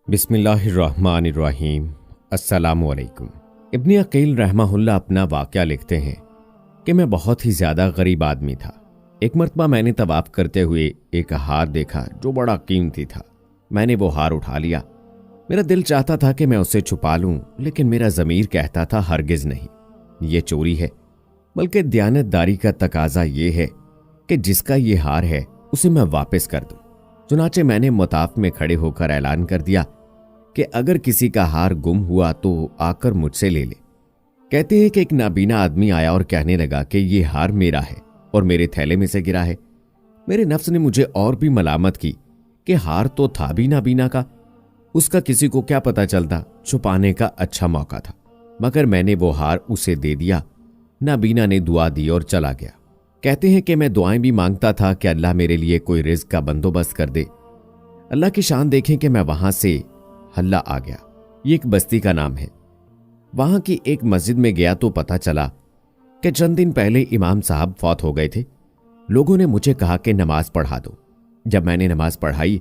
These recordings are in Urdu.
بسم اللہ الرحمن الرحیم۔ السلام علیکم۔ ابن عقیل رحمہ اللہ اپنا واقعہ لکھتے ہیں کہ میں بہت ہی زیادہ غریب آدمی تھا۔ ایک مرتبہ میں نے طواف کرتے ہوئے ایک ہار دیکھا جو بڑا قیمتی تھا۔ میں نے وہ ہار اٹھا لیا۔ میرا دل چاہتا تھا کہ میں اسے چھپا لوں، لیکن میرا ضمیر کہتا تھا ہرگز نہیں، یہ چوری ہے، بلکہ دیانتداری کا تقاضا یہ ہے کہ جس کا یہ ہار ہے اسے میں واپس کر دوں۔ چنانچہ میں نے مطاف میں کھڑے ہو کر اعلان کر دیا کہ اگر کسی کا ہار گم ہوا تو آ کر مجھ سے لے لے۔ کہتے ہیں کہ ایک نابینا آدمی آیا اور کہنے لگا کہ یہ ہار میرا ہے اور میرے تھیلے میں سے گرا ہے۔ میرے نفس نے مجھے اور بھی ملامت کی کہ ہار تو تھا بھی نابینا کا، اس کا کسی کو کیا پتا چلتا، چھپانے کا اچھا موقع تھا۔ مگر میں نے وہ ہار اسے دے دیا۔ نابینا نے دعا دی اور چلا گیا۔ کہتے ہیں کہ میں دعائیں بھی مانگتا تھا کہ اللہ میرے لیے کوئی رزق کا بندوبست کر دے۔ اللہ کی شان دیکھیں کہ میں وہاں سے حلہ آ گیا۔ یہ ایک بستی کا نام ہے۔ وہاں کی ایک مسجد میں گیا تو پتا چلا کہ چند دن پہلے امام صاحب فوت ہو گئے تھے۔ لوگوں نے مجھے کہا کہ نماز پڑھا دو۔ جب میں نے نماز پڑھائی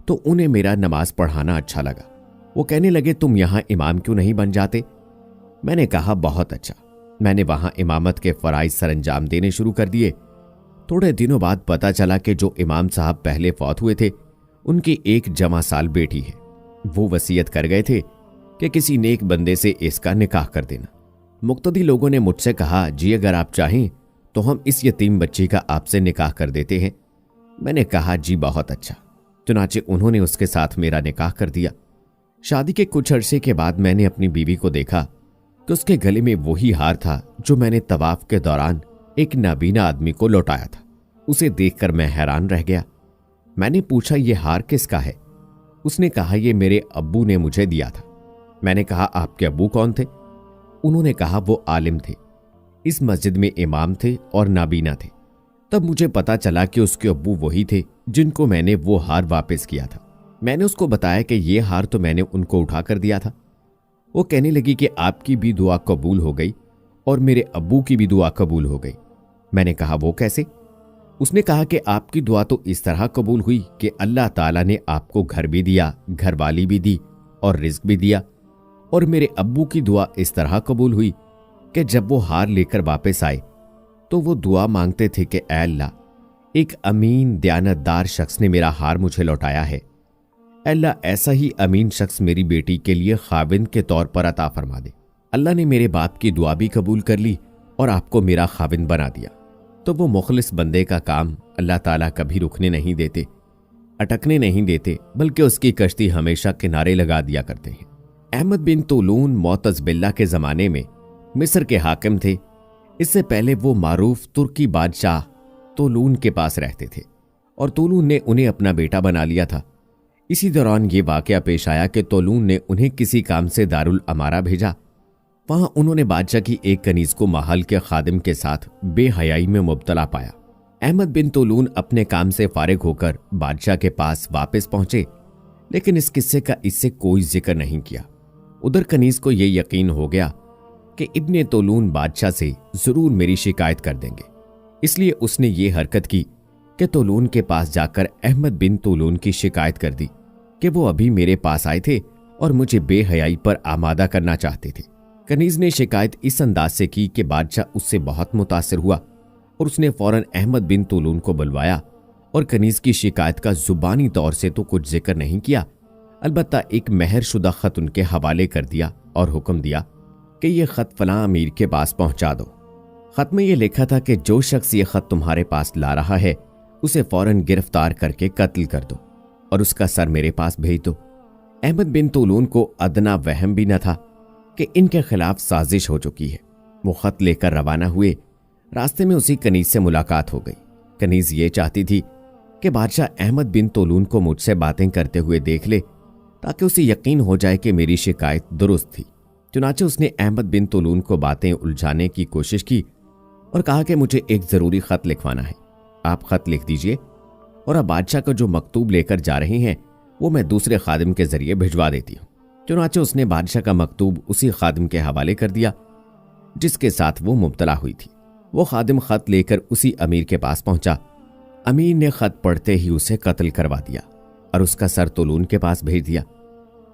تو انہیں میرا نماز پڑھانا اچھا لگا۔ وہ کہنے لگے تم یہاں امام کیوں نہیں بن جاتے؟ میں نے کہا بہت اچھا۔ میں نے وہاں امامت کے فرائض سر انجام دینے شروع کر دیے۔ تھوڑے دنوں بعد پتا چلا کہ جو امام صاحب پہلے فوت ہوئے تھے ان کی ایک جوان سال بیٹی ہے۔ وہ وصیت کر گئے تھے کہ کسی نیک بندے سے اس کا نکاح کر دینا۔ مقتدی لوگوں نے مجھ سے کہا جی اگر آپ چاہیں تو ہم اس یتیم بچی کا آپ سے نکاح کر دیتے ہیں۔ میں نے کہا جی بہت اچھا۔ چنانچہ انہوں نے اس کے ساتھ میرا نکاح کر دیا۔ شادی کے کچھ عرصے کے بعد میں نے اپنی بیوی کو دیکھا کہ اس کے گلے میں وہی ہار تھا جو میں نے طواف کے دوران ایک نابینا آدمی کو لوٹایا تھا۔ اسے دیکھ کر میں حیران رہ گیا۔ میں نے پوچھا یہ ہار کس کا ہے؟ اس نے کہا یہ میرے ابو نے مجھے دیا تھا۔ میں نے کہا آپ کے ابو کون تھے؟ انہوں نے کہا وہ عالم تھے، اس مسجد میں امام تھے اور نابینا تھے۔ تب مجھے پتا چلا کہ اس کے ابو وہی تھے جن کو میں نے وہ ہار واپس کیا تھا۔ میں نے اس کو بتایا کہ یہ ہار تو میں نے ان کو اٹھا کر دیا تھا۔ وہ کہنے لگی کہ آپ کی بھی دعا قبول ہو گئی اور میرے ابو کی بھی دعا قبول ہو گئی۔ میں نے کہا وہ کیسے؟ اس نے کہا کہ آپ کی دعا تو اس طرح قبول ہوئی کہ اللہ تعالیٰ نے آپ کو گھر بھی دیا، گھر والی بھی دی اور رزق بھی دیا، اور میرے ابو کی دعا اس طرح قبول ہوئی کہ جب وہ ہار لے کر واپس آئے تو وہ دعا مانگتے تھے کہ اے اللہ، ایک امین دیانتدار شخص نے میرا ہار مجھے لوٹایا ہے۔ اے اللہ ایسا ہی امین شخص میری بیٹی کے لیے خاوند کے طور پر عطا فرما دے۔ اللہ نے میرے باپ کی دعا بھی قبول کر لی اور آپ کو میرا خاوند بنا دیا۔ تو وہ مخلص بندے کا کام اللہ تعالیٰ کبھی رکنے نہیں دیتے، اٹکنے نہیں دیتے، بلکہ اس کی کشتی ہمیشہ کنارے لگا دیا کرتے ہیں۔ احمد بن طولون معتز باللہ کے زمانے میں مصر کے حاکم تھے۔ اس سے پہلے وہ معروف ترکی بادشاہ طولون کے پاس رہتے تھے اور طولون نے انہیں اپنا بیٹا بنا لیا تھا۔ اسی دوران یہ واقعہ پیش آیا کہ طولون نے انہیں کسی کام سے دارالامارہ بھیجا۔ وہاں انہوں نے بادشاہ کی ایک کنیز کو محل کے خادم کے ساتھ بے حیائی میں مبتلا پایا۔ احمد بن طولون اپنے کام سے فارغ ہو کر بادشاہ کے پاس واپس پہنچے، لیکن اس قصے کا اس سے کوئی ذکر نہیں کیا۔ ادھر کنیز کو یہ یقین ہو گیا کہ ابن طولون بادشاہ سے ضرور میری شکایت کر دیں گے، اس لیے اس نے یہ حرکت کی کہ طولون کے پاس جا کر احمد بن طولون کی شکایت کر دی کہ وہ ابھی میرے پاس آئے تھے اور مجھے بے حیائی پر آمادہ کرنا چاہتے تھے۔ کنیز نے شکایت اس انداز سے کی کہ بادشاہ اس سے بہت متاثر ہوا اور اس نے فوراً احمد بن طولون کو بلوایا اور کنیز کی شکایت کا زبانی طور سے تو کچھ ذکر نہیں کیا، البتہ ایک مہر شدہ خط ان کے حوالے کر دیا اور حکم دیا کہ یہ خط فلاں امیر کے پاس پہنچا دو۔ خط میں یہ لکھا تھا کہ جو شخص یہ خط تمہارے پاس لا رہا ہے اسے فوراً گرفتار کر کے قتل کر دو اور اس کا سر میرے پاس بھیج دو۔ احمد بن طولون کو ادنا وہم بھی نہ تھا کہ ان کے خلاف سازش ہو چکی ہے۔ وہ خط لے کر روانہ ہوئے۔ راستے میں اسی کنیز سے ملاقات ہو گئی۔ کنیز یہ چاہتی تھی کہ بادشاہ احمد بن طولون کو مجھ سے باتیں کرتے ہوئے دیکھ لے تاکہ اسے یقین ہو جائے کہ میری شکایت درست تھی۔ چنانچہ اس نے احمد بن طولون کو باتیں الجھانے کی کوشش کی اور کہا کہ مجھے ایک ضروری خط لکھوانا ہے، آپ خط لکھ دیجئے اور اب بادشاہ کا جو مکتوب لے کر جا رہے ہیں وہ میں دوسرے خادم کے ذریعے بھجوا دیتی ہوں۔ چنانچہ اس نے بادشاہ کا مکتوب اسی خادم کے حوالے کر دیا جس کے ساتھ وہ مبتلا ہوئی تھی۔ وہ خادم خط لے کر اسی امیر کے پاس پہنچا۔ امیر نے خط پڑھتے ہی اسے قتل کروا دیا اور اس کا سر طولون کے پاس بھیج دیا۔